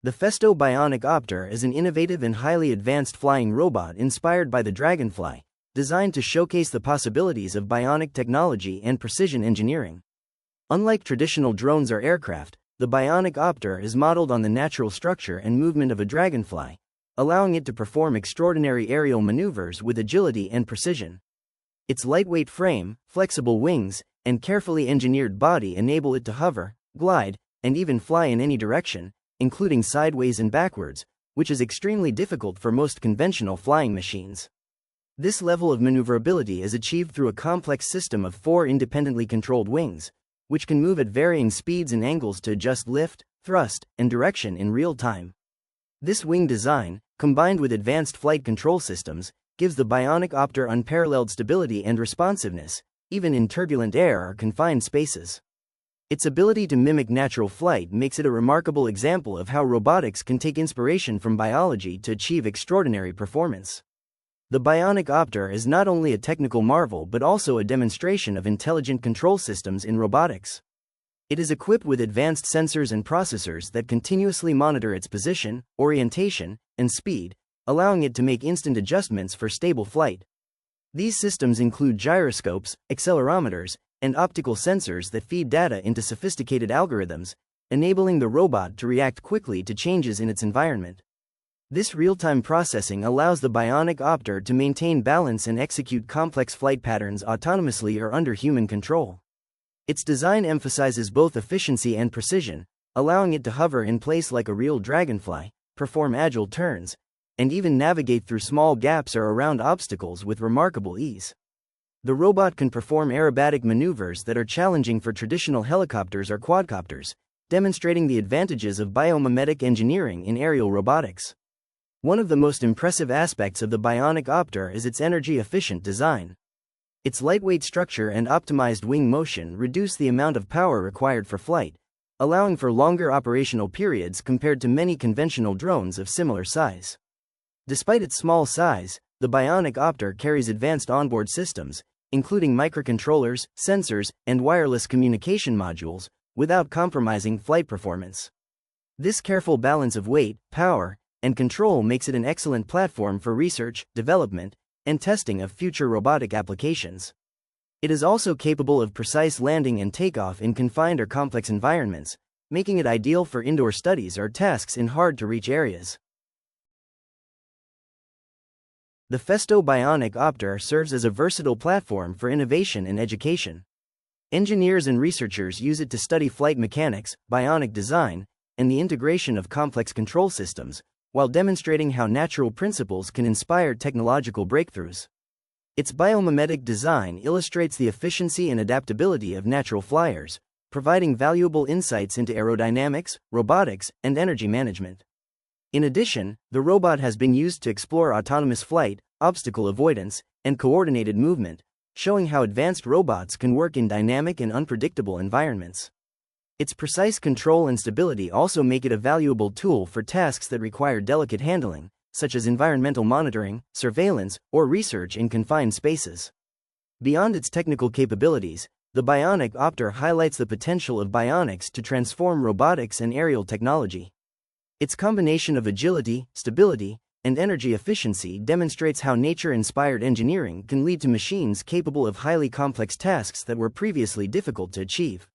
The Festo BionicOpter is an innovative and highly advanced flying robot inspired by the Dragonfly, designed to showcase the possibilities of bionic technology and precision engineering. Unlike traditional drones or aircraft, the BionicOpter is modeled on the natural structure and movement of a dragonfly, allowing it to perform extraordinary aerial maneuvers with agility and precision. Its lightweight frame, flexible wings, and carefully engineered body enable it to hover, glide, and even fly in any direction, including sideways and backwards, which is extremely difficult for most conventional flying machines. This level of maneuverability is achieved through a complex system of 4 independently controlled wings, which can move at varying speeds and angles to adjust lift, thrust, and direction in real time. This wing design, combined with advanced flight control systems, gives the BionicOpter unparalleled stability and responsiveness, even in turbulent air or confined spaces. Its ability to mimic natural flight makes it a remarkable example of how robotics can take inspiration from biology to achieve extraordinary performance. The BionicOpter is not only a technical marvel but also a demonstration of intelligent control systems in robotics. It is equipped with advanced sensors and processors that continuously monitor its position, orientation, and speed, allowing it to make instant adjustments for stable flight. These systems include gyroscopes, accelerometers, and optical sensors that feed data into sophisticated algorithms, enabling the robot to react quickly to changes in its environment. This real-time processing allows the BionicOpter to maintain balance and execute complex flight patterns autonomously or under human control. Its design emphasizes both efficiency and precision, allowing it to hover in place like a real dragonfly, perform agile turns, and even navigate through small gaps or around obstacles with remarkable ease. The robot can perform aerobatic maneuvers that are challenging for traditional helicopters or quadcopters, demonstrating the advantages of biomimetic engineering in aerial robotics. One of the most impressive aspects of the BionicOpter is its energy-efficient design. Its lightweight structure and optimized wing motion reduce the amount of power required for flight, allowing for longer operational periods compared to many conventional drones of similar size. Despite its small size, the BionicOpter carries advanced onboard systems, including microcontrollers, sensors, and wireless communication modules, without compromising flight performance. This careful balance of weight, power, and control makes it an excellent platform for research, development, and testing of future robotic applications. It is also capable of precise landing and takeoff in confined or complex environments, making it ideal for indoor studies or tasks in hard-to-reach areas. The Festo BionicOpter serves as a versatile platform for innovation and education. Engineers and researchers use it to study flight mechanics, bionic design, and the integration of complex control systems, while demonstrating how natural principles can inspire technological breakthroughs. Its biomimetic design illustrates the efficiency and adaptability of natural flyers, providing valuable insights into aerodynamics, robotics, and energy management. In addition, the robot has been used to explore autonomous flight, obstacle avoidance, and coordinated movement, showing how advanced robots can work in dynamic and unpredictable environments. Its precise control and stability also make it a valuable tool for tasks that require delicate handling, such as environmental monitoring, surveillance, or research in confined spaces. Beyond its technical capabilities, the BionicOpter highlights the potential of bionics to transform robotics and aerial technology. Its combination of agility, stability, and energy efficiency demonstrates how nature-inspired engineering can lead to machines capable of highly complex tasks that were previously difficult to achieve.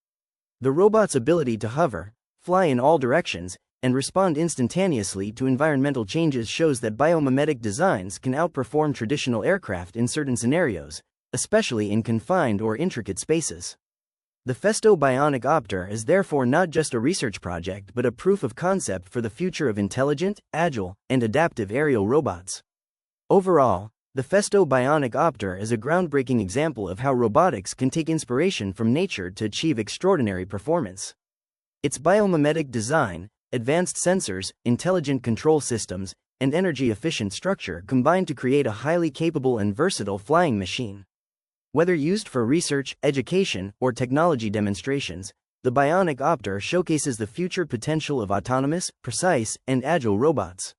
The robot's ability to hover, fly in all directions, and respond instantaneously to environmental changes shows that biomimetic designs can outperform traditional aircraft in certain scenarios, especially in confined or intricate spaces. The Festo BionicOpter is therefore not just a research project but a proof of concept for the future of intelligent, agile, and adaptive aerial robots. Overall, the Festo BionicOpter is a groundbreaking example of how robotics can take inspiration from nature to achieve extraordinary performance. Its biomimetic design, advanced sensors, intelligent control systems, and energy-efficient structure combine to create a highly capable and versatile flying machine. Whether used for research, education, or technology demonstrations, the BionicOpter showcases the future potential of autonomous, precise, and agile robots.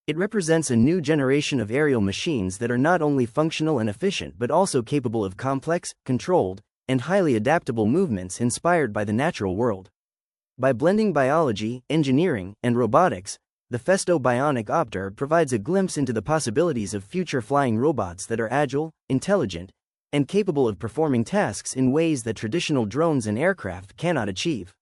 It represents a new generation of aerial machines that are not only functional and efficient but also capable of complex, controlled, and highly adaptable movements inspired by the natural world. By blending biology, engineering, and robotics, the Festo BionicOpter provides a glimpse into the possibilities of future flying robots that are agile, intelligent, and capable of performing tasks in ways that traditional drones and aircraft cannot achieve.